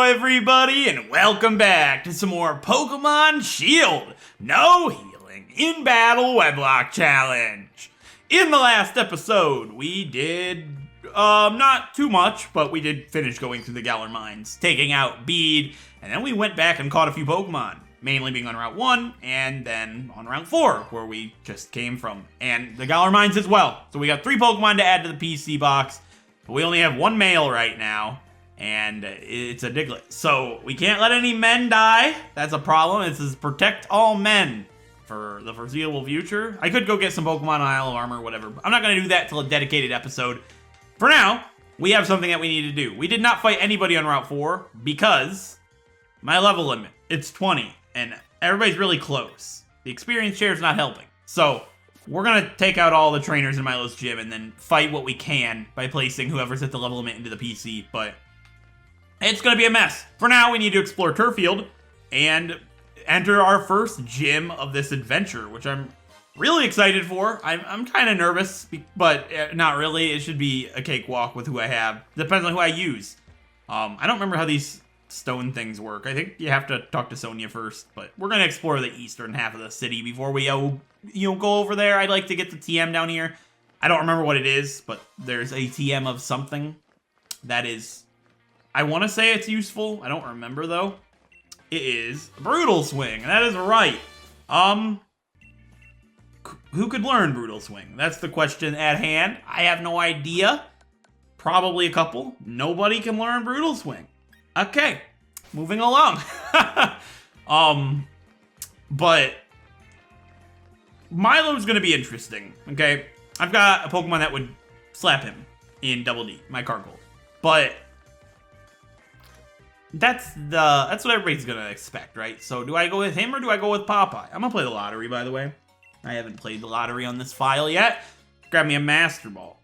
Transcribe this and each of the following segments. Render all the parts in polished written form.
everybody, and welcome back to some more Pokemon Shield No Healing in Battle Wedlocke Challenge. In the last episode, we did, not too much, but we did finish going through the Galar Mines, taking out Bede, and then we went back and caught a few Pokemon, mainly being on Route 1, and then on Route 4, where we just came from, and the Galar Mines as well. So we got 3 Pokemon to add to the PC box, but we only have 1 male right now. And it's a Diglett. So we can't let any men die. That's a problem. It says protect all men for the foreseeable future. I could go get some Pokemon on Isle of Armor or whatever. But I'm not going to do that till a dedicated episode. For now, we have something that we need to do. We did not fight anybody on Route 4 because my level limit, it's 20. And everybody's really close. The experience share is not helping. So we're going to take out all the trainers in Milo's gym and then fight what we can by placing whoever's at the level limit into the PC. But it's going to be a mess. For now, we need to explore Turffield and enter our first gym of this adventure, which I'm really excited for. I'm kind of nervous, but not really. It should be a cakewalk with who I have. Depends on who I use. I don't remember how these stone things work. I think you have to talk to Sonia first, but we're going to explore the eastern half of the city before we go over there. I'd like to get the TM down here. I don't remember what it is, but there's a TM of something that is... I want to say it's useful. I don't remember, though. It is Brutal Swing. That is right. Who could learn Brutal Swing? That's the question at hand. I have no idea. Probably a couple. Nobody can learn Brutal Swing. Okay. Moving along. But Milo's going to be interesting, okay? I've got a Pokemon that would slap him in Double D, my Cargold. But that's what everybody's gonna expect, right? So do I go with him or do I go with Popeye? I'm gonna play the lottery, by the way. I haven't played the lottery on this file yet. Grab me a Master Ball.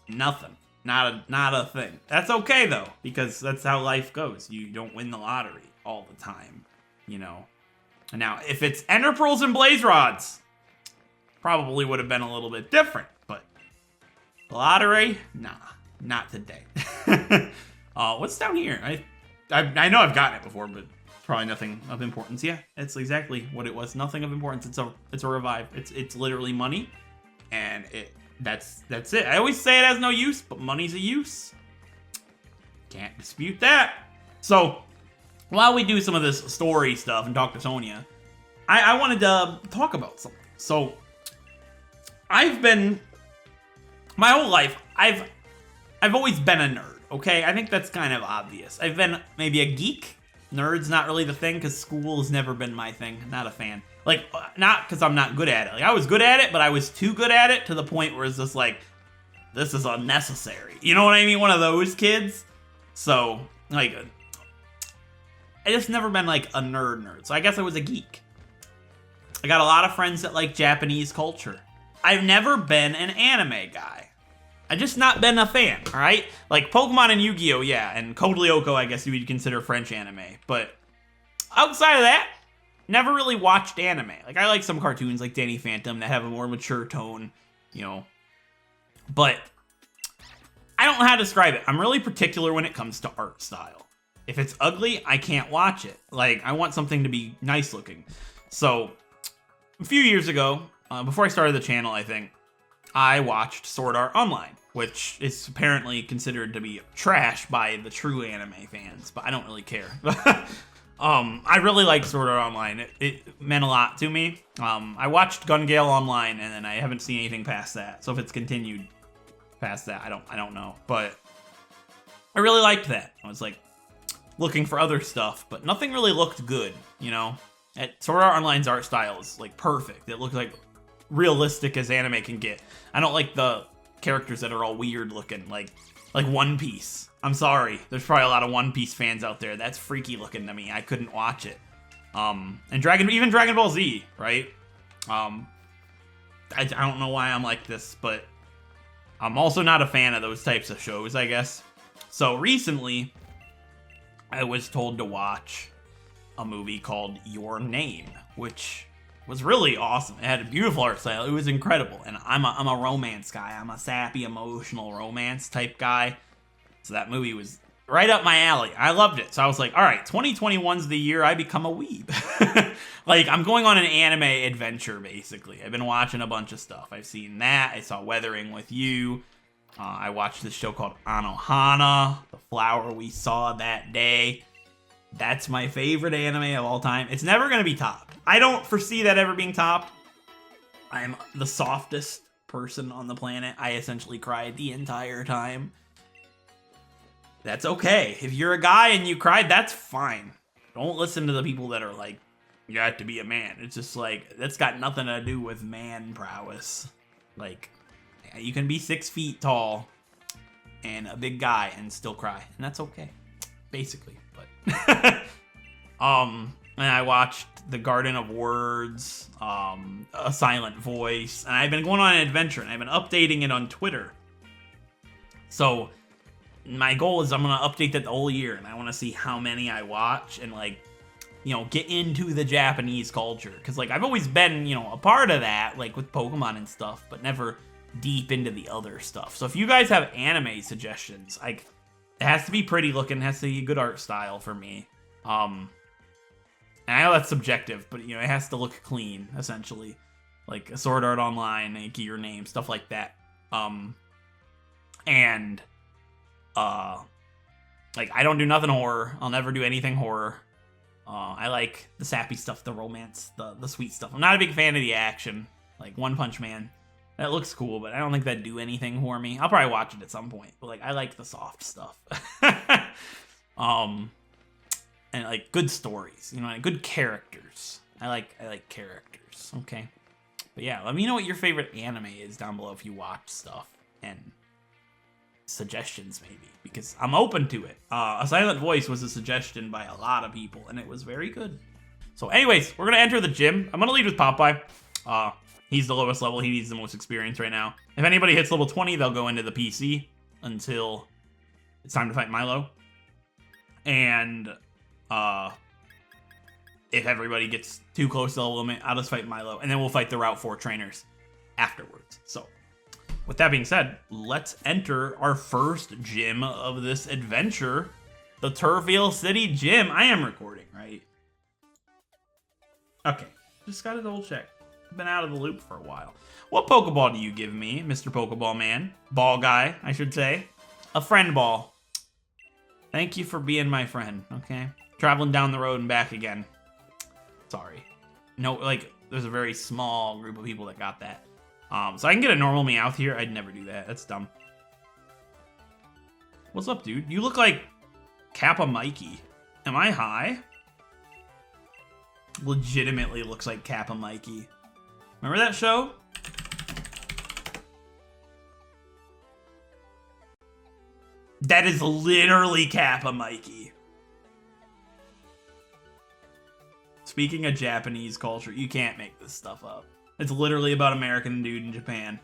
Nothing. Not a thing. That's okay though, because that's how life goes. You don't win the lottery all the time, you know. Now, if it's Ender Pearls and Blaze Rods, probably would have been a little bit different, but the lottery, nah, not today. What's down here? I know I've gotten it before, but probably nothing of importance. Yeah, it's exactly what it was. Nothing of importance. It's a revive. It's literally money, and that's it. I always say it has no use, but money's a use. Can't dispute that. So while we do some of this story stuff and talk to Sonia, I wanted to talk about something. So I've been my whole life. I've always been a nerd. Okay, I think that's kind of obvious. I've been maybe a geek. Nerd's not really the thing because school has never been my thing. Not a fan. Like, not because I'm not good at it. Like, I was good at it, but I was too good at it to the point where it's just like, this is unnecessary. You know what I mean? One of those kids. So, like, I just never been like a nerd. So I guess I was a geek. I got a lot of friends that like Japanese culture. I've never been an anime guy. I've just not been a fan, all right? Like, Pokemon and Yu-Gi-Oh!, yeah, and Code Lyoko, I guess you would consider French anime. But outside of that, never really watched anime. Like, I like some cartoons like Danny Phantom that have a more mature tone, you know. But I don't know how to describe it. I'm really particular when it comes to art style. If it's ugly, I can't watch it. Like, I want something to be nice looking. So, a few years ago, before I started the channel, I think, I watched Sword Art Online, which is apparently considered to be trash by the true anime fans, but I don't really care. I really liked Sword Art Online. It meant a lot to me. I watched Gun Gale Online, and then I haven't seen anything past that. So if it's continued past that, I don't know. But I really liked that. I was like looking for other stuff, but nothing really looked good, you know? Sword Art Online's art style is like perfect. It looked like realistic as anime can get. I don't like the characters that are all weird looking, like One Piece. I'm sorry, there's probably a lot of One Piece fans out there. That's freaky looking to me. I couldn't watch it. And even Dragon Ball Z, right? I don't know why I'm like this, but I'm also not a fan of those types of shows, I guess. So recently, I was told to watch a movie called Your Name, which was really awesome. It had a beautiful art style. It was incredible. And I'm a romance guy. I'm a sappy, emotional romance type guy. So that movie was right up my alley. I loved it. So I was like, all right, 2021's the year I become a weeb. Like, I'm going on an anime adventure, basically. I've been watching a bunch of stuff. I've seen that. I saw Weathering with You. I watched this show called Anohana, The Flower We Saw That Day. That's my favorite anime of all time. It's never going to be topped. I don't foresee that ever being topped. I'm the softest person on the planet. I essentially cried the entire time. That's okay. If you're a guy and you cried, that's fine. Don't listen to the people that are like, you have to be a man. It's just like, that's got nothing to do with man prowess. Like, you can be 6 feet tall and a big guy and still cry. And that's okay. Basically. But and I watched The Garden of Words, A Silent Voice, and I've been going on an adventure and I've been updating it on Twitter. So my goal is I'm going to update that the whole year, and I want to see how many I watch and, like, you know, get into the Japanese culture. Because, like, I've always been, you know, a part of that, like, with Pokemon and stuff, but never deep into the other stuff. So if you guys have anime suggestions, like, it has to be pretty looking, it has to be a good art style for me. And I know that's subjective, but, you know, it has to look clean, essentially. Like, a Sword Art Online, like, your name, stuff like that. Like, I don't do nothing horror. I'll never do anything horror. I like the sappy stuff, the romance, the sweet stuff. I'm not a big fan of the action, like One Punch Man. That looks cool, but I don't think that'd do anything for me. I'll probably watch it at some point, but, like, I like the soft stuff. And, like, good stories, you know, like, good characters. I like characters, okay? But yeah, let me know what your favorite anime is down below if you watch stuff, and suggestions maybe, because I'm open to it. A Silent Voice was a suggestion by a lot of people, and it was very good. So anyways, we're gonna enter the gym. I'm gonna lead with Popeye. He's the lowest level. He needs the most experience right now. If anybody hits level 20, they'll go into the PC until it's time to fight Milo. And if everybody gets too close to the limit, I'll just fight Milo, and then we'll fight the Route 4 trainers afterwards. So with that being said, let's enter our first gym of this adventure, the Turffield City Gym. I am recording, right? Okay, just gotta double check. Been out of the loop for a while. What Pokeball do you give me, Mr. Pokeball Man? Ball guy, I should say. A friend ball. Thank you for being my friend, okay? Traveling down the road and back again. Sorry. No, like, there's a very small group of people that got that. So I can get a normal Meowth here. I'd never do that. That's dumb. What's up, dude? You look like Kappa Mikey. Am I high? Legitimately looks like Kappa Mikey. Remember that show? That is literally Kappa Mikey. Speaking of Japanese culture, you can't make this stuff up. It's literally about American dude in Japan.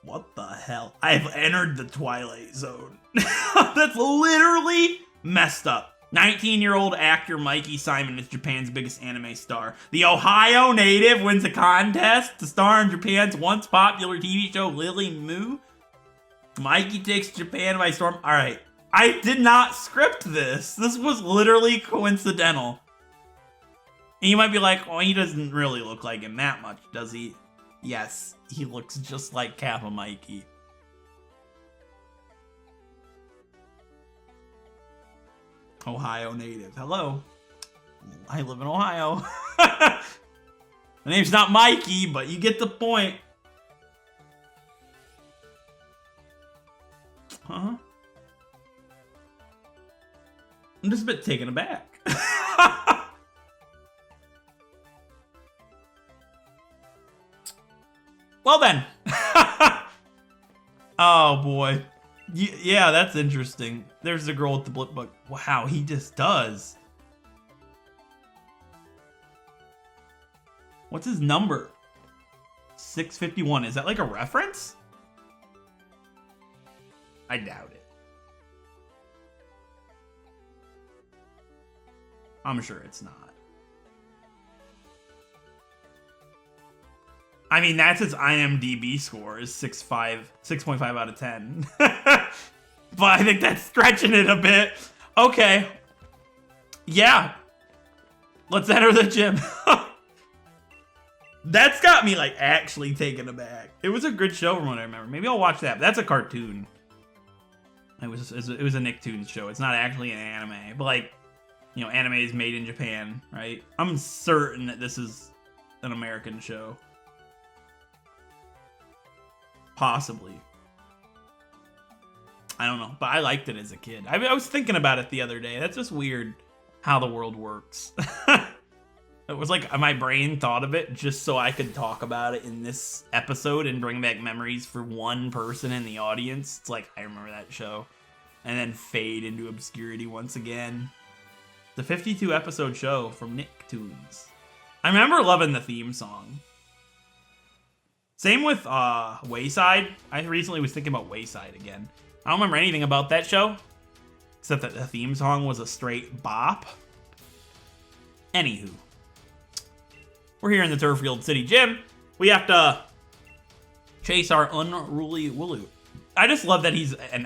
What the hell? I've entered the Twilight Zone. That's literally messed up. 19-year-old actor Mikey Simon is Japan's biggest anime star. The Ohio native wins a contest to star in Japan's once popular TV show Lily Moo. Mikey takes Japan by storm. All right. I did not script this. This was literally coincidental. And you might be like, oh, he doesn't really look like him that much, does he? Yes, he looks just like Kappa Mikey. Ohio native. Hello. I live in Ohio. My name's not Mikey, but you get the point. Huh? I'm just a bit taken aback. Well then. Oh boy. Yeah, that's interesting. There's the girl with the blip book. Wow, he just does. What's his number? 651. Is that like a reference? I doubt it. I'm sure it's not. I mean, that's his IMDb score is 6.5 out of 10. but I think that's stretching it a bit. Okay. Yeah. Let's enter the gym. That's got me, like, actually taken aback. It was a good show from what I remember. Maybe I'll watch that. But that's a cartoon. It was a Nicktoons show. It's not actually an anime. But, like, you know, anime is made in Japan, right? I'm certain that this is an American show. Possibly. I don't know. But I liked it as a kid. I was thinking about it the other day. That's just weird how the world works. It was like my brain thought of it just so I could talk about it in this episode and bring back memories for one person in the audience. It's like, I remember that show. And then fade into obscurity once again. The 52 episode show from Nicktoons. I remember loving the theme song. Same with Wayside. I recently was thinking about Wayside again. I don't remember anything about that show. Except that the theme song was a straight bop. Anywho. We're here in the Turffield City Gym. We have to chase our unruly Wooloo. I just love that he's an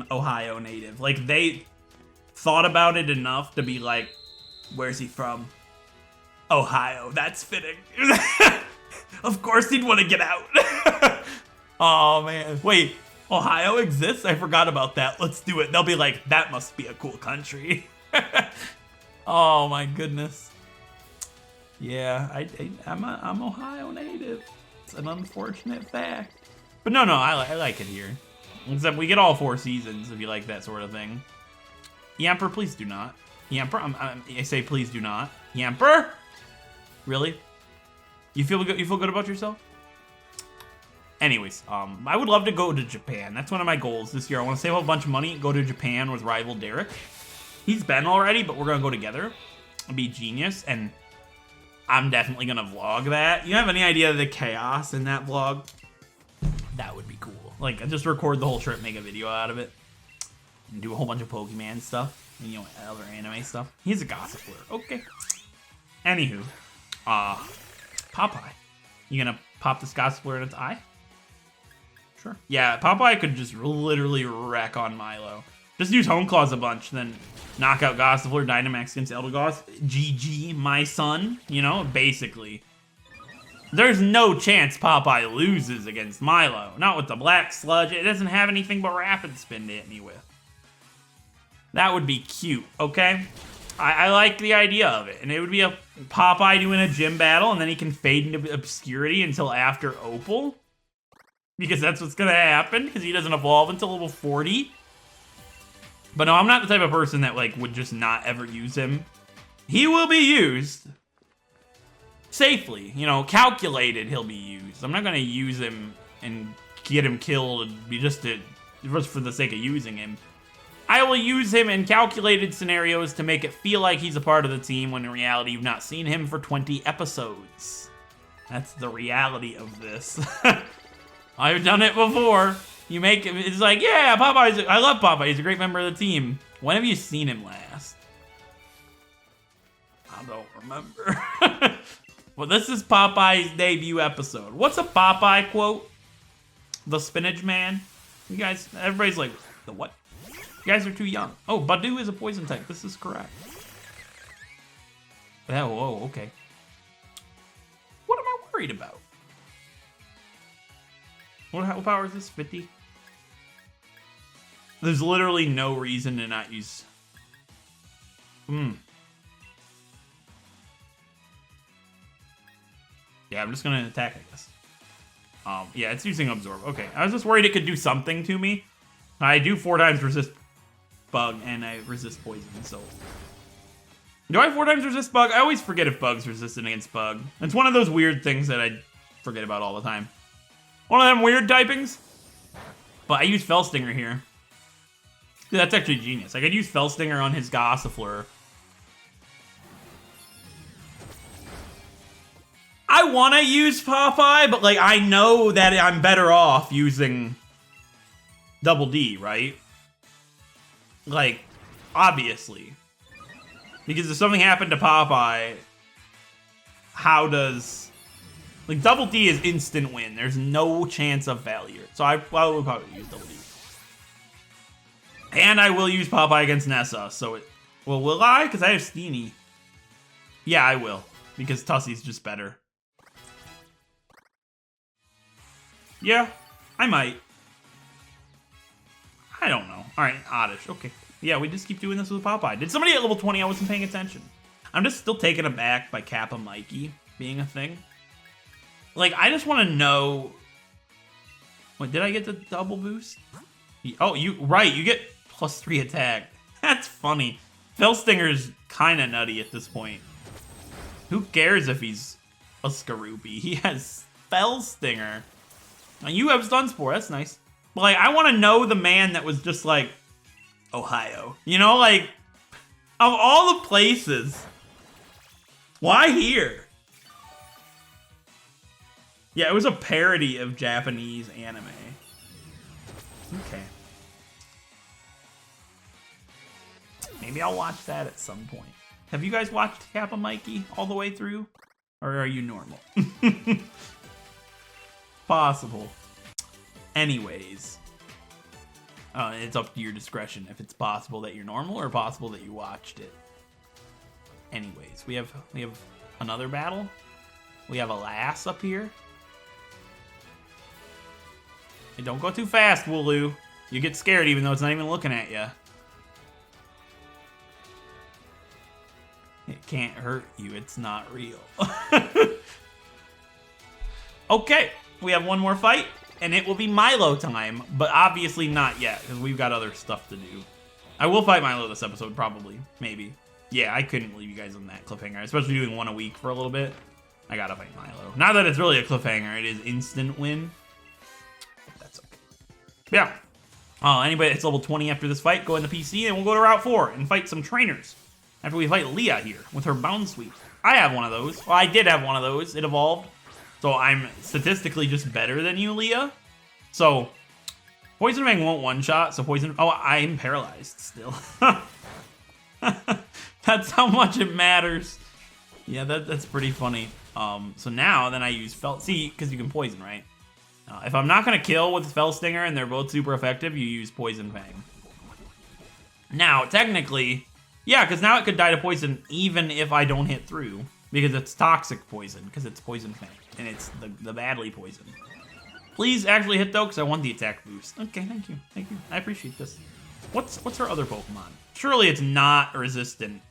Ohio native. Like, they thought about it enough to be like, where's he from? Ohio. That's fitting. Of course he'd want to get out. Oh, man. Wait, Ohio exists? I forgot about that. Let's do it. They'll be like, that must be a cool country. Oh, my goodness. Yeah, I'm Ohio native. It's an unfortunate fact. But no, I like it here. Except we get all 4 seasons if you like that sort of thing. Yamper, please do not. Yamper, I say please do not. Yamper? Really? You feel good about yourself? Anyways, I would love to go to Japan. That's one of my goals this year. I want to save a bunch of money, go to Japan with rival Derek. He's been already, but we're gonna go together. It'd be genius, and I'm definitely gonna vlog that. You have any idea of the chaos in that vlog? That would be cool. Like, just record the whole trip, make a video out of it, and do a whole bunch of Pokemon stuff, and, you know, other anime stuff. He's a gossipler. Okay. Anywho, Popeye. You gonna pop this gossipler in its eye? Sure. Yeah, Popeye could just literally wreck on Milo. Just use Home Claws a bunch, then knock out Gossifleur, Dynamax against Eldegoss. GG, my son. You know, basically. There's no chance Popeye loses against Milo. Not with the Black Sludge. It doesn't have anything but Rapid Spin to hit me with. That would be cute, okay? I like the idea of it. And it would be a Popeye doing a gym battle, and then he can fade into obscurity until after Opal. Because that's what's going to happen, because he doesn't evolve until level 40. But no, I'm not the type of person that, like, would just not ever use him. He will be used. Safely. You know, calculated he'll be used. I'm not going to use him and get him killed just for the sake of using him. I will use him in calculated scenarios to make it feel like he's a part of the team when in reality you've not seen him for 20 episodes. That's the reality of this. I've done it before. You make him, it's like, yeah, I love Popeye. He's a great member of the team. When have you seen him last? I don't remember. Well, this is Popeye's debut episode. What's a Popeye quote? The Spinach Man? You guys, everybody's like, the what? You guys are too young. Oh, Badu is a poison type. This is correct. Oh, okay. What am I worried about? What power is this? 50? There's literally no reason to not use... Yeah, I'm just gonna attack, I guess. Yeah, it's using Absorb. Okay, I was just worried it could do something to me. I do 4 times resist Bug, and I resist Poison, so... Do I 4 times resist Bug? I always forget if Bug's resistant against Bug. It's one of those weird things that I forget about all the time. One of them weird typings. But I use Fell Stinger here. Dude, that's actually genius. I could use Fell Stinger on his Gossifleur. I want to use Popeye, but like I know that I'm better off using Double D, right? Like, obviously. Because if something happened to Popeye, how does... Like, Double D is instant win. There's no chance of failure. So I would probably use Double D. And I will use Popeye against Nessa, so it... Well, will I? Because I have Steenie. Yeah, I will. Because Tussie's just better. Yeah, I might. I don't know. Alright, Oddish. Okay. Yeah, we just keep doing this with Popeye. Did somebody at level 20? I wasn't paying attention. I'm just still taken aback by Kappa Mikey being a thing. Like, I just want to know... Wait, did I get the double boost? Oh, right, you get +3 attack. That's funny. Fellstinger's kind of nutty at this point. Who cares if he's a Skorupi? He has Fellstinger. Now you have Stun Spore, that's nice. But like, I want to know the man that was just like, Ohio. You know, like, of all the places, why here? Yeah, it was a parody of Japanese anime. Okay. Maybe I'll watch that at some point. Have you guys watched Kappa Mikey all the way through? Or are you normal? Possible. Anyways. It's up to your discretion if it's possible that you're normal or possible that you watched it. Anyways, we have another battle. We have a lass up here. Hey, don't go too fast, Wooloo. You get scared even though it's not even looking at you. It can't hurt you. It's not real. Okay, we have one more fight, and it will be Milo time, but obviously not yet, because we've got other stuff to do. I will fight Milo this episode, probably. Maybe. Yeah, I couldn't leave you guys on that cliffhanger, especially doing one a week for a little bit. I gotta fight Milo. Not that it's really a cliffhanger, it is instant win. That's okay. Yeah. Anybody that's level 20 after this fight, go in the PC, and we'll go to Route 4 and fight some trainers. After we fight Leah here with her Bound Sweep. I have one of those. Well, I did have one of those. It evolved. So I'm statistically just better than you, Leah. So, Poison Fang won't one-shot, so Poison... Oh, I'm paralyzed still. That's how much it matters. Yeah, that's pretty funny. So now, then I use Felt... See, because you can Poison, right? If I'm not going to kill with Fellstinger and they're both super effective, you use Poison Fang. Now, technically... Yeah, because now it could die to poison even if I don't hit through. Because it's toxic poison, because it's Poison Fang. And it's the badly poison. Please actually hit though, because I want the attack boost. Okay, thank you. Thank you. I appreciate this. What's her other Pokemon? Surely it's not resistant.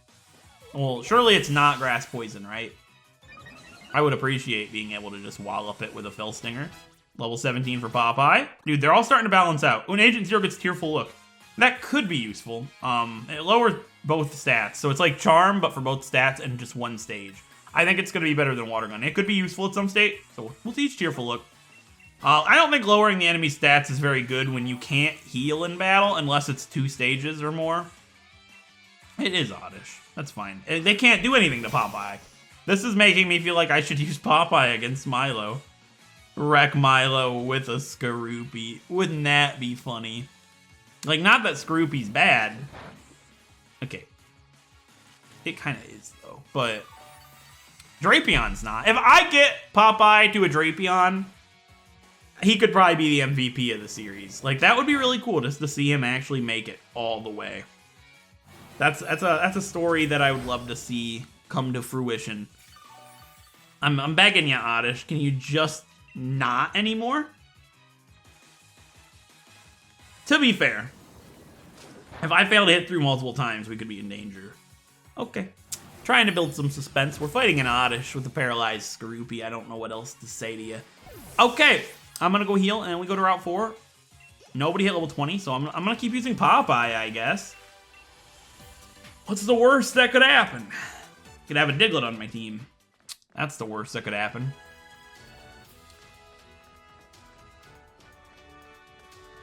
Well, surely it's not Grass Poison, right? I would appreciate being able to just wallop it with a Fellstinger. Level 17 for Popeye. Dude, they're all starting to balance out. When Agent Zero gets Tearful Look. That could be useful. It lowers both stats. So it's like Charm, but for both stats and just one stage. I think it's going to be better than Water Gun. It could be useful at some state, so we'll teach Tearful Look. I don't think lowering the enemy stats is very good when you can't heal in battle, unless it's 2 stages or more. It is oddish. That's fine. They can't do anything to Popeye. This is making me feel like I should use Popeye against Milo. Wreck Milo with a Skorupi. Wouldn't that be funny? Like, not that Skorupi's bad. Okay. It kind of is, though. But Drapion's not. If I get Popeye to a Drapion, he could probably be the MVP of the series. Like, that would be really cool just to see him actually make it all the way. That's a story that I would love to see come to fruition. I'm begging you, Oddish. Can you just not anymore? To be fair, if I fail to hit through multiple times, we could be in danger. Okay. Trying to build some suspense. We're fighting an Oddish with a paralyzed Skorupi. I don't know what else to say to you. Okay. I'm going to go heal, and we go to Route 4. Nobody hit level 20, so I'm going to keep using Popeye, I guess. What's the worst that could happen? Could have a Diglett on my team. That's the worst that could happen.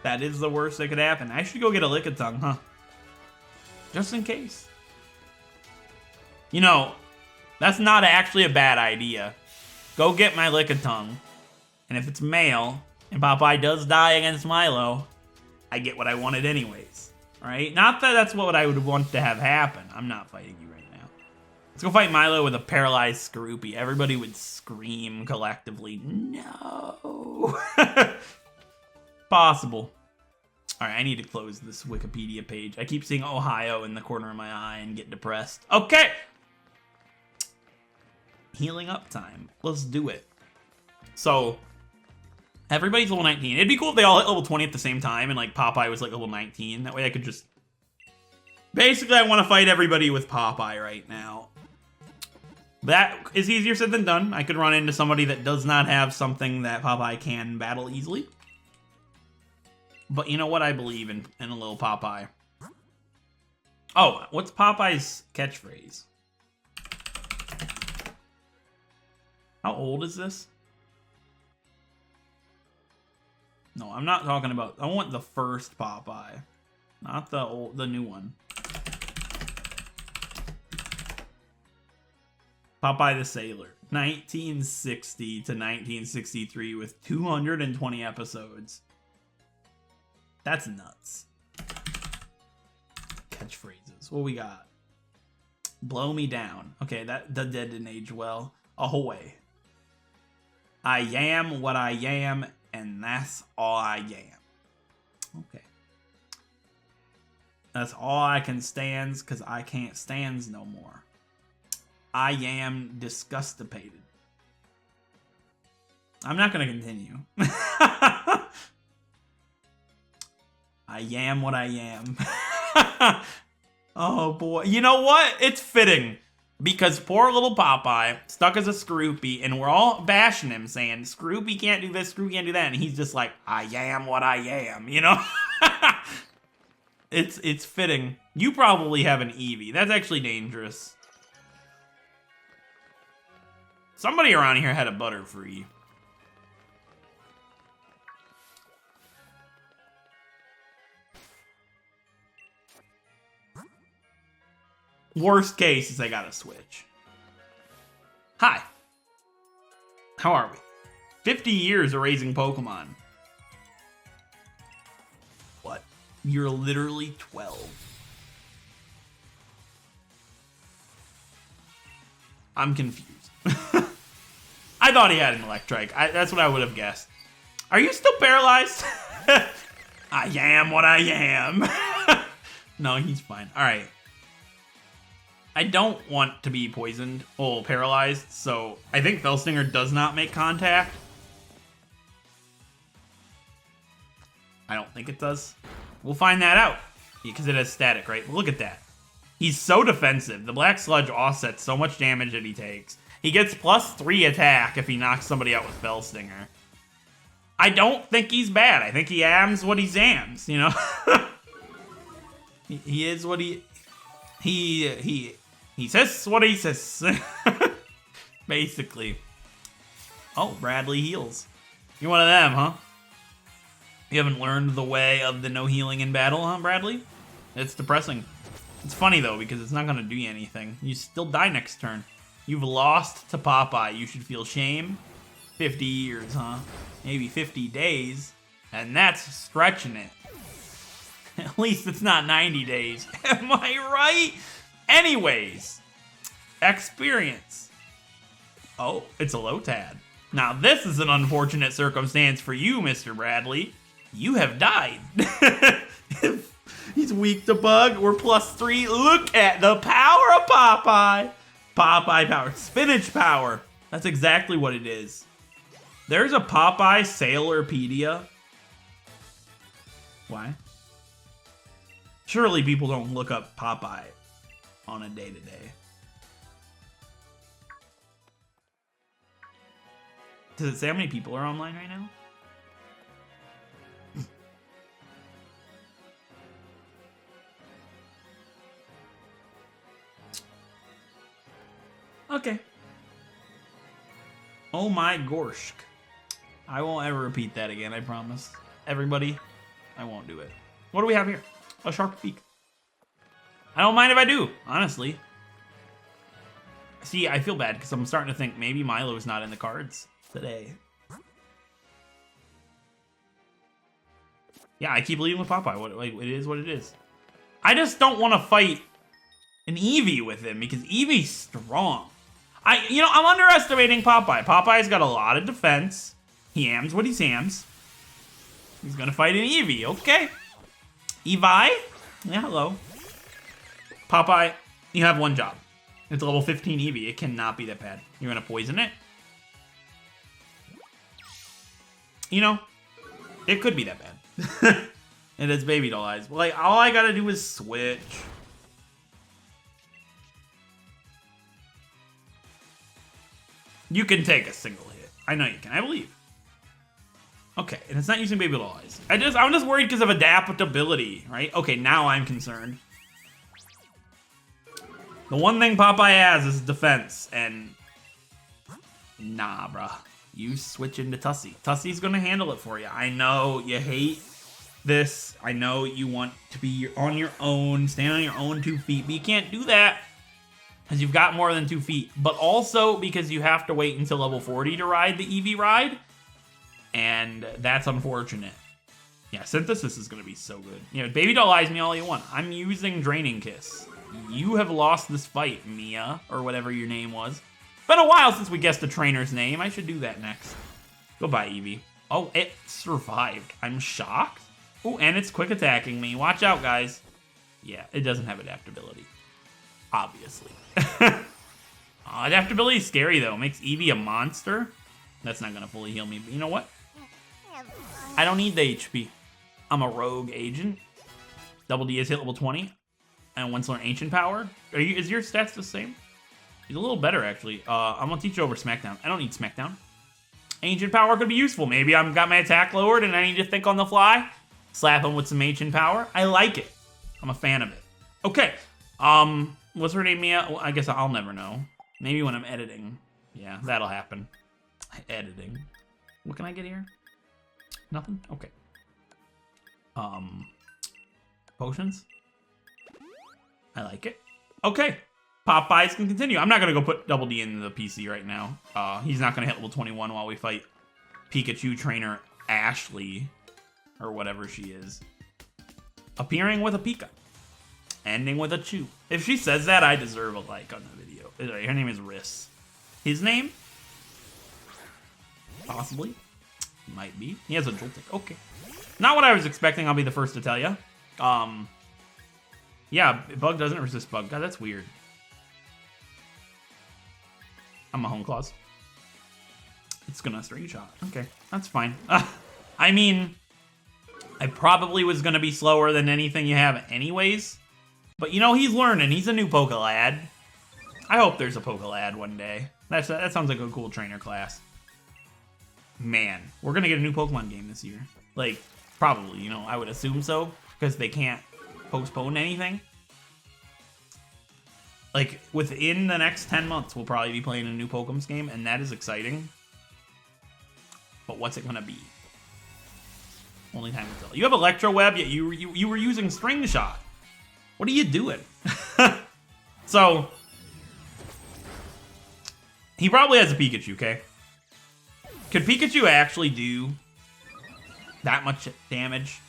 That is the worst that could happen. I should go get a Lickitung, huh? Just in case. You know, that's not actually a bad idea. Go get my Lickitung. And if it's male, and Popeye does die against Milo, I get what I wanted anyways. Right? Not that that's what I would want to have happen. I'm not fighting you right now. Let's go fight Milo with a paralyzed Skorupi. Everybody would scream collectively, no. Possible. Alright, I need to close this Wikipedia page. I keep seeing Ohio in the corner of my eye and get depressed. Okay! Healing up time. Let's do it. So, everybody's level 19. It'd be cool if they all hit level 20 at the same time and like Popeye was like level 19. That way I could just... Basically, I want to fight everybody with Popeye right now. That is easier said than done. I could run into somebody that does not have something that Popeye can battle easily. But you know what? I believe in a little Popeye. Oh, what's Popeye's catchphrase? How old is this? No, I'm not talking about... I want the first Popeye. Not the new one. Popeye the Sailor. 1960 to 1963 with 220 episodes. That's nuts. Catchphrases. What we got? Blow me down. Okay, that didn't age well. Ahoy. I am what I am, and that's all I am. Okay. That's all I can stands, cause I can't stands no more. I am disgustipated. I'm not gonna continue. I am what I am. Oh boy. You know what? It's fitting. Because poor little Popeye, stuck as a Scroopy, and we're all bashing him, saying, Scroopy can't do this, Scroopy can't do that, and he's just like, I am what I am, you know? It's fitting. You probably have an Eevee. That's actually dangerous. Somebody around here had a Butterfree. Worst case is I gotta switch. Hi. How are we? 50 years of raising Pokemon. What? You're literally 12. I'm confused. I thought he had an Electrike. That's what I would have guessed. Are you still paralyzed? I am what I am. No, he's fine. All right. I don't want to be poisoned or paralyzed, so I think Felstinger does not make contact. I don't think it does. We'll find that out, because it has static, right? Look at that. He's so defensive. The Black Sludge offsets so much damage that he takes. He gets +3 attack if he knocks somebody out with Felstinger. I don't think he's bad. I think he ams what he zams, you know? He is what he says what he says. Basically. Oh, Bradley heals. You're one of them, huh? You haven't learned the way of the no healing in battle, huh, Bradley? It's depressing. It's funny, though, because it's not going to do you anything. You still die next turn. You've lost to Popeye. You should feel shame. 50 years, huh? Maybe 50 days. And that's stretching it. At least it's not 90 days. Am I right? Anyways. Experience. Oh, it's a Lotad. Now, this is an unfortunate circumstance for you, Mr. Bradley. You have died. He's weak to bug. We're +3. Look at the power of Popeye. Popeye power. Spinach power. That's exactly what it is. There's a Popeye Sailorpedia. Why? Surely people don't look up Popeye on a day-to-day. Does it say how many people are online right now? Okay. Oh my gorshk. I won't ever repeat that again, I promise. Everybody, I won't do it. What do we have here? A sharp beak. I don't mind if I do, honestly. See, I feel bad because I'm starting to think maybe Milo's not in the cards today. Yeah, I keep leading with Popeye. Like, it is what it is. I just don't want to fight an Eevee with him because Eevee's strong. I'm underestimating Popeye. Popeye's got a lot of defense. He ams what he sams. He's gonna fight an Eevee, okay. Evi? Yeah, hello. Popeye, you have one job. It's a level 15 Eevee. It cannot be that bad. You're gonna poison it? You know, it could be that bad. It has baby doll eyes. Like, all I gotta do is switch. You can take a single hit. I know you can. I believe. Okay, and it's not using baby doll eyes. I'm just worried because of adaptability, right? Okay, now I'm concerned. The one thing Popeye has is defense, and nah, bruh. You switch into Tussie. Tussie's gonna handle it for you. I know you hate this. I know you want to be on your own, stand on your own 2 feet, but you can't do that because you've got more than 2 feet. But also because you have to wait until level 40 to ride the Eevee ride, and that's unfortunate. Yeah, Synthesis is gonna be so good. You know, baby doll eyes me all you want. I'm using Draining Kiss. You have lost this fight, Mia, or whatever your name was. Been a while since we guessed the trainer's name. I should do that next. Goodbye, Eevee. Oh, it survived. I'm shocked. Oh, and it's quick attacking me. Watch out, guys. Yeah, it doesn't have adaptability. Obviously. Adaptability is scary, though. Makes Eevee a monster. That's not going to fully heal me, but you know what? I don't need the HP. I'm a rogue agent. Double D is hit level 20. And once learn Ancient Power. Is your stats the same? He's a little better, actually. I'm going to teach you over Smackdown. I don't need Smackdown. Ancient Power could be useful. Maybe I've got my attack lowered and I need to think on the fly. Slap him with some Ancient Power. I like it. I'm a fan of it. Okay. What's her name, Mia? Well, I guess I'll never know. Maybe when I'm editing. Yeah, that'll happen. Editing. What can I get here? Nothing? Okay. Potions? I like it. Okay. Popeyes can continue. I'm not going to go put Double D in the PC right now. He's not going to hit level 21 while we fight Pikachu trainer Ashley, or whatever she is. Appearing with a Pika. Ending with a Chew. If she says that, I deserve a like on the video. Her name is Riss. His name? Possibly. Might be. He has a Joltik. Okay. Not what I was expecting, I'll be the first to tell you. Yeah, Bug doesn't resist Bug. God, that's weird. I'm a Home Claws. It's gonna String Shot. Okay, that's fine. I mean, I probably was gonna be slower than anything you have anyways. But you know, he's learning. He's a new Pokelad. I hope there's a Pokelad one day. That sounds like a cool trainer class. Man, we're gonna get a new Pokemon game this year. Like, probably, you know, I would assume so. Because they can't postpone anything. Like, within the next 10 months, we'll probably be playing a new Pokemon's game, and that is exciting. But what's it gonna be? Only time will tell. You have Electro Web, yet you were using String Shot. What are you doing? So, he probably has a Pikachu, okay? Could Pikachu actually do that much damage?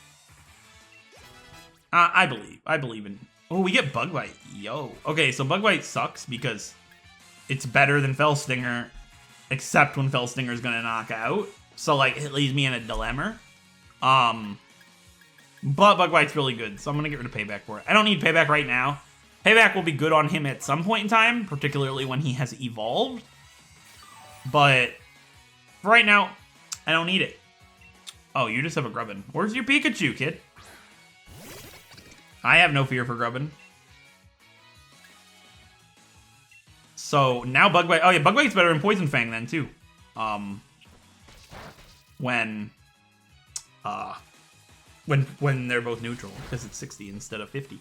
I believe in... Oh, we get Bug Bite. Yo. Okay, so Bug Bite sucks because it's better than Fell Stinger, except when Fell Stinger is gonna knock out. So, like, it leaves me in a dilemma. But Bug Bite's really good, so I'm gonna get rid of Payback for it. I don't need Payback right now. Payback will be good on him at some point in time, particularly when he has evolved. But for right now, I don't need it. Oh, you just have a Grubbin. Where's your Pikachu, kid? I have no fear for Grubbin. So now Bug Bite. Oh yeah, Bug Bite's better than Poison Fang then too. When they're both neutral, because it's 60 instead of 50.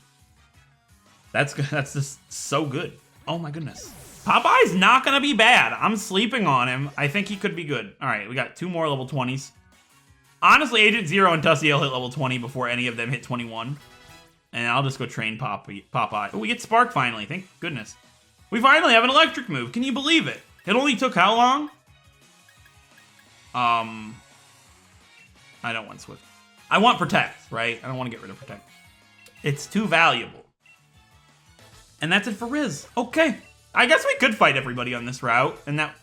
That's just so good. Oh my goodness. Popeye's not gonna be bad. I'm sleeping on him. I think he could be good. All right, we got 2 more level 20s. Honestly, Agent Zero and Tussie will hit level 20 before any of them hit 21. And I'll just go train Popeye. Oh, we get Spark finally. Thank goodness. We finally have an electric move. Can you believe it? It only took how long? I don't want Swift. I want Protect, right? I don't want to get rid of Protect. It's too valuable. And that's it for Riz. Okay. I guess we could fight everybody on this route. And that...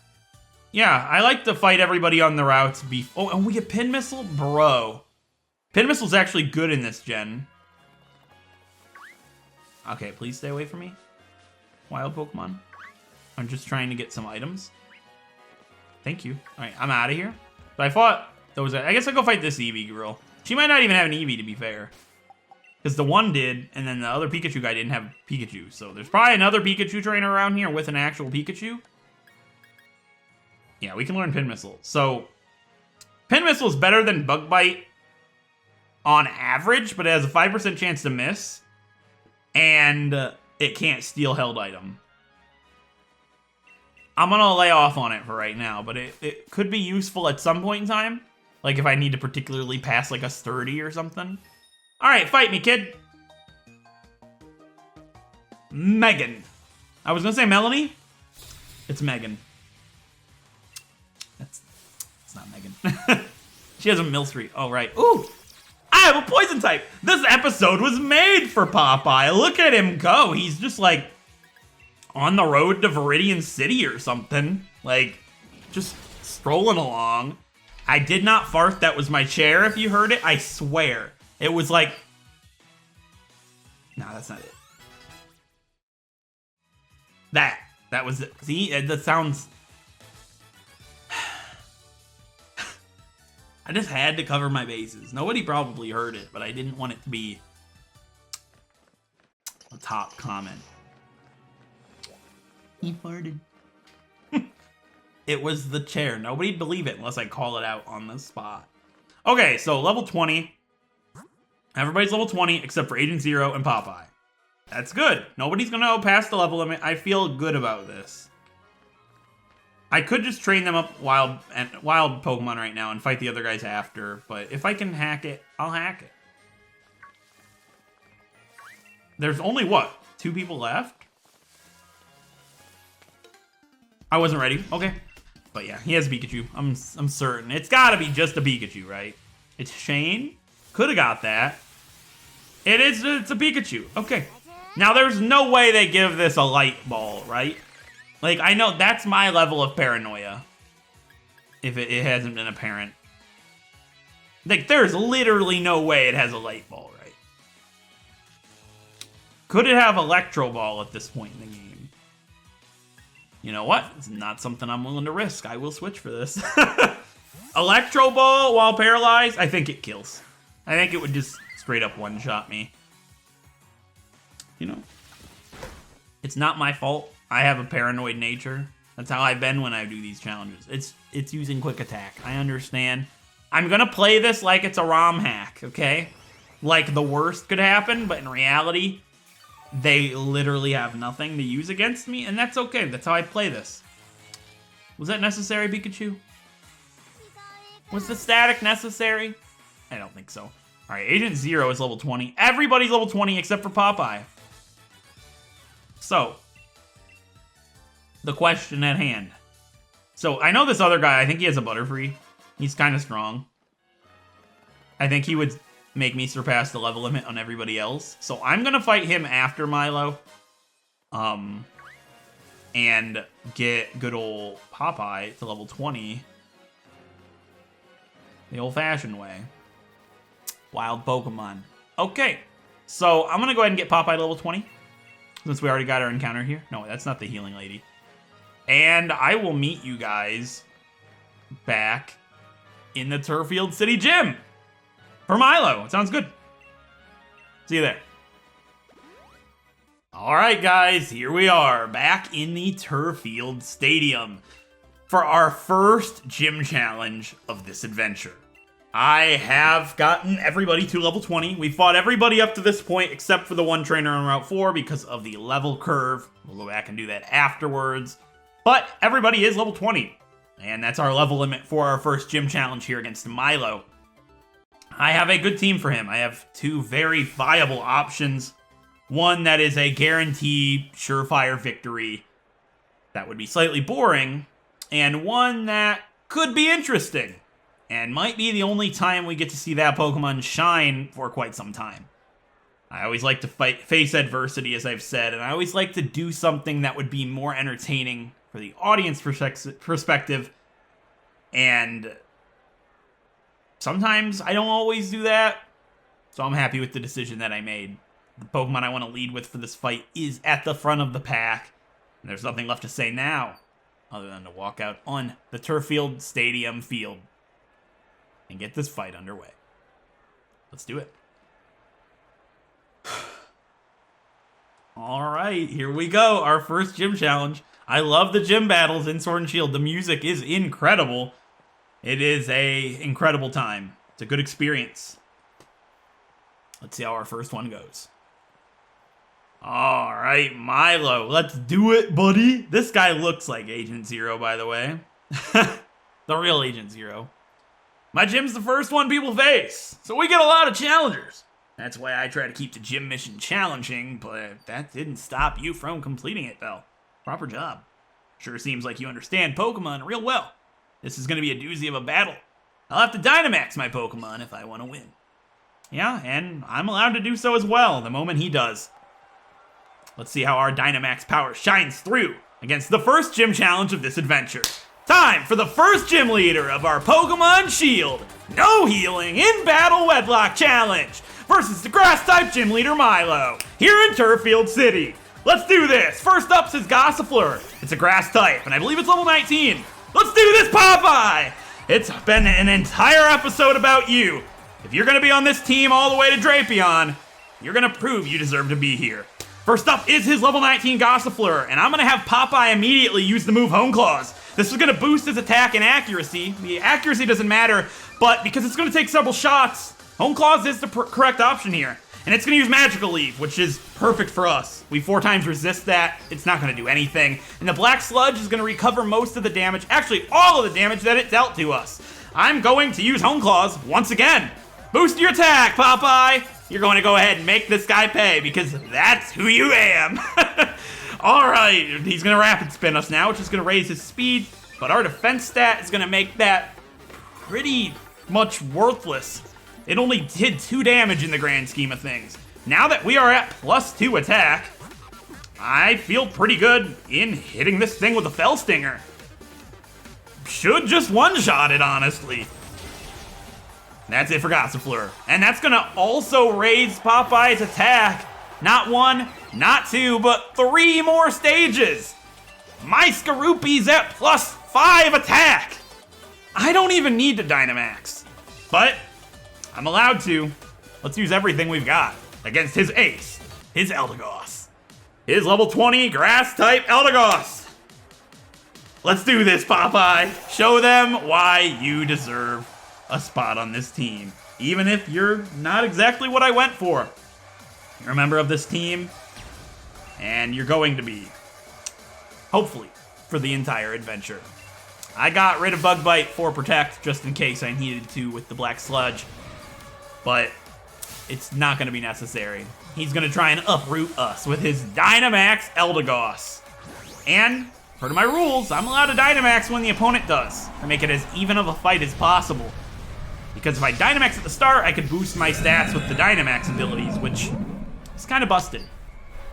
Yeah, I like to fight everybody on the routes. Oh, and we get Pin Missile? Bro. Pin Missile's actually good in this gen. Okay, please stay away from me. Wild Pokemon. I'm just trying to get some items. Thank you. All right, I'm out of here. But I thought there was I guess I'll go fight this Eevee girl. She might not even have an Eevee, to be fair. Because the one did, and then the other Pikachu guy didn't have Pikachu. So there's probably another Pikachu trainer around here with an actual Pikachu. Yeah, we can learn Pin Missile. So, Pin Missile is better than Bug Bite on average, but it has a 5% chance to miss. And it can't steal held item. I'm going to lay off on it for right now, but it could be useful at some point in time. Like if I need to particularly pass like a sturdy or something. Alright, fight me, kid. Megan. I was going to say Melanie. It's Megan. It's not Megan. She has a Milcery. Oh, right. Ooh! I have a poison type! This episode was made for Popeye. Look at him go. He's just like on the road to Viridian City or something. Like, just strolling along. I did not fart. That was my chair, if you heard it. I swear. It was like... No, that's not it. That was it. See, that sounds... I just had to cover my bases. Nobody probably heard it, but I didn't want it to be a top comment. He farted. It was the chair. Nobody'd believe it unless I call it out on the spot. Okay, so level 20. Everybody's level 20 except for Agent Zero and Popeye. That's good. Nobody's gonna go past the level limit. I feel good about this. I could just train them up wild Pokemon right now and fight the other guys after, but if I can hack it, I'll hack it. There's only, what, 2 people left? I wasn't ready. Okay. But yeah, he has a Pikachu. I'm certain. It's gotta be just a Pikachu, right? It's Shane. Could have got that. It's a Pikachu. Okay. Now, there's no way they give this a light ball, right? Like, I know that's my level of paranoia. If it hasn't been apparent. Like, there's literally no way it has a light ball, right? Could it have Electro Ball at this point in the game? You know what? It's not something I'm willing to risk. I will switch for this. Electro Ball while paralyzed? I think it kills. I think it would just straight up one-shot me. You know? It's not my fault. I have a paranoid nature. That's how I've been when I do these challenges. It's using quick attack. I understand. I'm gonna play this like it's a ROM hack, okay? Like the worst could happen, but in reality, they literally have nothing to use against me, and that's okay. That's how I play this. Was that necessary, Pikachu? Was the static necessary? I don't think so. Alright, Agent Zero is level 20. Everybody's level 20 except for Popeye. So, the question at hand. So, I know this other guy, I think he has a Butterfree. He's kind of strong. I think he would make me surpass the level limit on everybody else. So, I'm going to fight him after Milo. And get good old Popeye to level 20. The old-fashioned way. Wild Pokemon. Okay. So, I'm going to go ahead and get Popeye to level 20. Since we already got our encounter here. No, that's not the healing lady. And I will meet you guys back in the Turffield City Gym for Milo. It sounds good. See you there. All right, guys, here we are back in the Turffield Stadium for our first gym challenge of this adventure. I have gotten everybody to level 20. We fought everybody up to this point except for the one trainer on Route 4 because of the level curve. We'll go back and do that afterwards. But everybody is level 20. And that's our level limit for our first gym challenge here against Milo. I have a good team for him. I have 2 very viable options. One that is a guaranteed surefire victory that would be slightly boring. And one that could be interesting. And might be the only time we get to see that Pokemon shine for quite some time. I always like to face adversity, as I've said, and I always like to do something that would be more entertaining for the audience perspective. And sometimes I don't always do that, so I'm happy with the decision that I made. The Pokemon I want to lead with for this fight is at the front of the pack. And there's nothing left to say now, other than to walk out on the Turffield Stadium field and get this fight underway. Let's do it. All right, here we go. Our first gym challenge. I love the gym battles in Sword and Shield. The music is incredible. It is a incredible time. It's a good experience. Let's see how our first one goes. All right, Milo, let's do it, buddy. This guy looks like Agent Zero, by the way. The real Agent Zero. My gym's the first one people face, so we get a lot of challengers. That's why I try to keep the gym mission challenging, but that didn't stop you from completing it, Belle. Proper job. Sure seems like you understand Pokemon real well. This is going to be a doozy of a battle. I'll have to Dynamax my Pokemon if I want to win. Yeah, and I'm allowed to do so as well the moment he does. Let's see how our Dynamax power shines through against the first gym challenge of this adventure. Time for the first gym leader of our Pokemon Shield. No healing in Battle Wedlocke Challenge versus the Grass-type gym leader Milo here in Turffield City. Let's do this. First up's his Gossifleur. It's a Grass type, and I believe it's level 19. Let's do this, Popeye! It's been an entire episode about you. If you're gonna be on this team all the way to Drapion, you're gonna prove you deserve to be here. First up is his level 19 Gossifleur, and I'm gonna have Popeye immediately use the move Home Claws. This is gonna boost his attack and accuracy. The accuracy doesn't matter, but because it's gonna take several shots, Home Claws is the correct option here. And it's gonna use Magical Leaf, which is perfect for us. We 4 times resist that, it's not gonna do anything. And the Black Sludge is gonna recover most of the damage, actually all of the damage that it dealt to us. I'm going to use Home Claws once again. Boost your attack, Popeye! You're going to go ahead and make this guy pay, because that's who you am. Alright, he's going to Rapid Spin us now, which is going to raise his speed, but our defense stat is going to make that pretty much worthless. It only did 2 damage in the grand scheme of things. Now that we are at +2 attack, I feel pretty good in hitting this thing with a Fell Stinger. Should just one-shot it, honestly. That's it for Gossifleur. And that's gonna also raise Popeye's attack. Not 1, not 2, but 3 more stages. My Skorupi's at +5 attack. I don't even need to Dynamax, but I'm allowed to. Let's use everything we've got against his ace, his Eldegoss. His level 20 Grass-type Eldegoss. Let's do this, Popeye. Show them why you deserve a spot on this team, even if you're not exactly what I went for. You're a member of this team, and you're going to be, hopefully, for the entire adventure. I got rid of Bug Bite for Protect, just in case I needed to with the Black Sludge, but it's not going to be necessary. He's going to try and uproot us with his Dynamax Eldegoss. And, per to my rules, I'm allowed to Dynamax when the opponent does, to make it as even of a fight as possible. Because if I Dynamax at the start, I could boost my stats with the Dynamax abilities, which is kind of busted.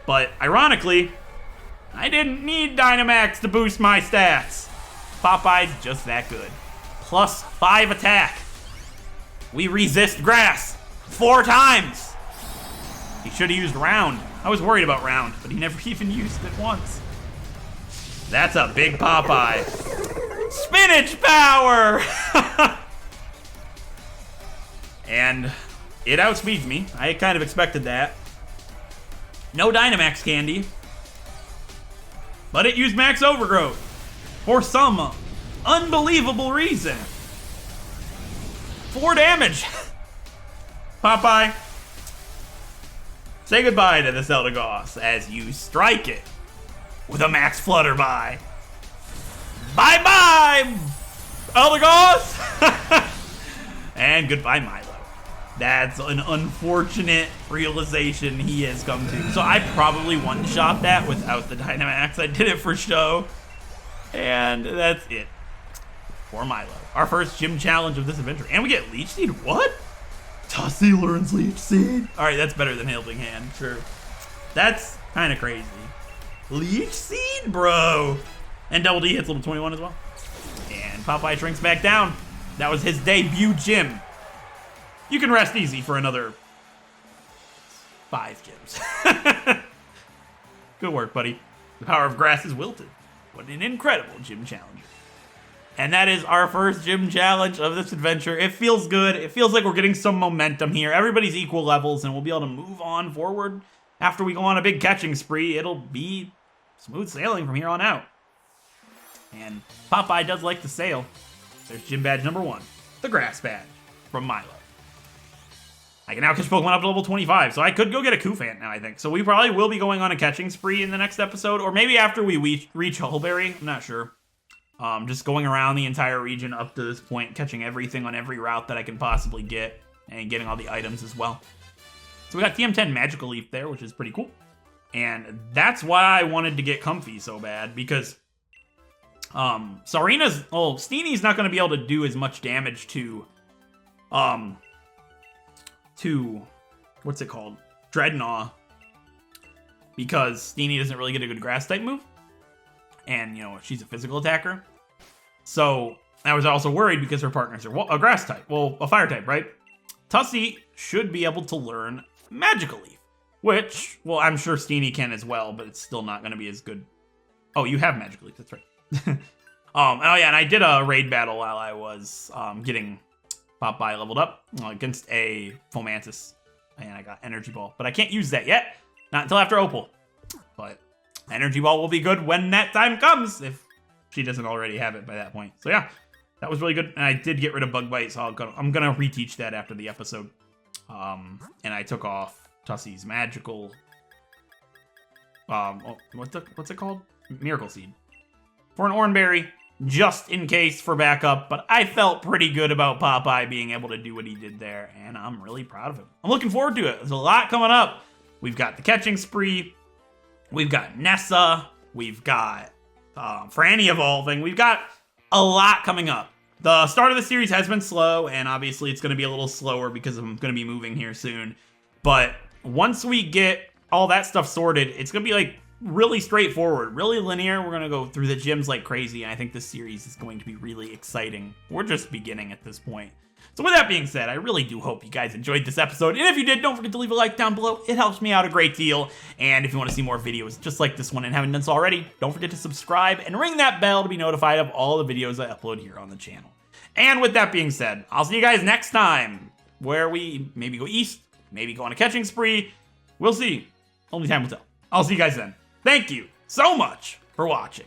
But, ironically, I didn't need Dynamax to boost my stats. Popeye's just that good. +5 attack. We resist Grass 4 times. He should have used Round. I was worried about Round, but he never even used it once. That's a big Popeye. Spinach power! And it outspeeds me. I kind of expected that. No Dynamax candy. But it used Max Overgrowth. For some unbelievable reason. 4 damage. Popeye, say goodbye to this Eldegoss as you strike it with a Max Flutterby. Bye-bye, Eldegoss! And goodbye, Milo. That's an unfortunate realization he has come to. So I probably one-shot that without the Dynamax. I did it for show. And that's it for Milo. Our first gym challenge of this adventure. And we get Leech Seed? What? Tussie learns Leech Seed? Alright, that's better than Helping Hand, sure. That's kind of crazy. Leech Seed, bro. And Double D hits level 21 as well. And Popeye shrinks back down. That was his debut gym. You can rest easy for another 5 gyms. Good work, buddy. The power of grass is wilted. What an incredible gym challenger. And that is our first gym challenge of this adventure. It feels good. It feels like we're getting some momentum here. Everybody's equal levels, and we'll be able to move on forward. After we go on a big catching spree, it'll be smooth sailing from here on out. And Popeye does like to sail. There's gym badge number 1, the grass badge from Milo. I can now catch Pokemon up to level 25, so I could go get a Koufant now, I think. So we probably will be going on a catching spree in the next episode, or maybe after we reach Huckleberry. I'm not sure. Just going around the entire region up to this point, catching everything on every route that I can possibly get, and getting all the items as well. So we got TM10 Magical Leaf there, which is pretty cool. And that's why I wanted to get Comfey so bad, because Steeny's not going to be able to do as much damage to what's it called? Dreadnought, because Steenie doesn't really get a good grass type move. And, you know, she's a physical attacker. So I was also worried because her partners are a grass type. Well, a fire type, right? Tussie should be able to learn Magical Leaf, which, well, I'm sure Steenie can as well, but it's still not going to be as good. Oh, you have Magical Leaf. That's right. Oh, yeah, and I did a raid battle while I was getting Popeye leveled up against a Fomantis, and I got Energy Ball. But I can't use that yet. Not until after Opal. But Energy Ball will be good when that time comes, if she doesn't already have it by that point. So yeah, that was really good. And I did get rid of Bug Bite, so I'm gonna reteach that after the episode. And I took off Tussie's magical, what's it called? Miracle Seed. For an Oranberry, just in case for backup, but I felt pretty good about Popeye being able to do what he did there, and I'm really proud of him. I'm looking forward to it. There's a lot coming up. We've got the catching spree. We've got Nessa. We've got Franny evolving. We've got a lot coming up. The start of the series has been slow, and obviously it's going to be a little slower because I'm going to be moving here soon. But once we get all that stuff sorted, it's going to be like really straightforward, really linear. We're going to go through the gyms like crazy, and I think this series is going to be really exciting. We're just beginning at this point. So with that being said, I really do hope you guys enjoyed this episode. And if you did, don't forget to leave a like down below. It helps me out a great deal. And if you want to see more videos just like this one and haven't done so already, don't forget to subscribe and ring that bell to be notified of all the videos I upload here on the channel. And with that being said, I'll see you guys next time, where we maybe go east, maybe go on a catching spree. We'll see. Only time will tell. I'll see you guys then. Thank you so much for watching.